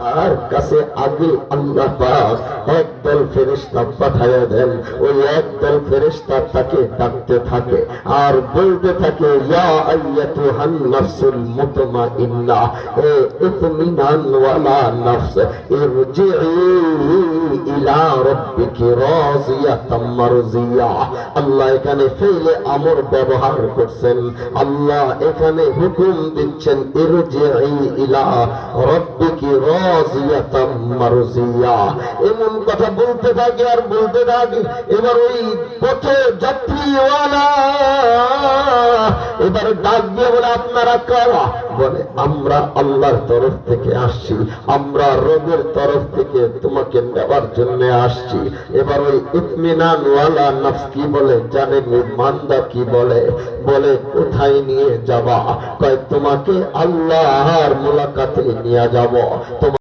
তার কাছে আগে আল্লাহ পাক একদল ফেরেশতা পাঠায়া দেন। ওই একদল ফেরেশতা তাকে ডাকতে থাকে আর বলতে থাকে, ইয়া আইয়াতুহান নাফসুল মুতমাইন্নাহ, হে ইতমিনান ওয়ালা নফস, ইরজিই ইলা রাব্বিকি রাযিয়াতাম মারজিয়া। আল্লাহ এখানে ফেলে আমর ব্যবহার করছেন। আল্লাহ এখানে হুকুম দিচ্ছেন, ইরজিই ইলা রাব্বিকি রাযিয়াতাম মারজিয়া। এমন কথা বলতে থাকে আর বলতে থাকে। এবার ওই পথ যাত্রীওয়ালা এবার ডাক দিয়ে বলে, আপনারা কারা? বলে, আমরা আল্লাহর তরফ থেকে আসছি, আমরা রবের তরফ থেকে তোমাকে নেওয়ার জন্য আসছি। এবার ওই ইতমিনান ওয়ালা নফস কি বলে জানেন? মান্দা কি বলে? বলে, কোথায় নিয়ে যাবা? কয়, তোমাকে আল্লাহর মুলাকাতে নিয়ে যাব।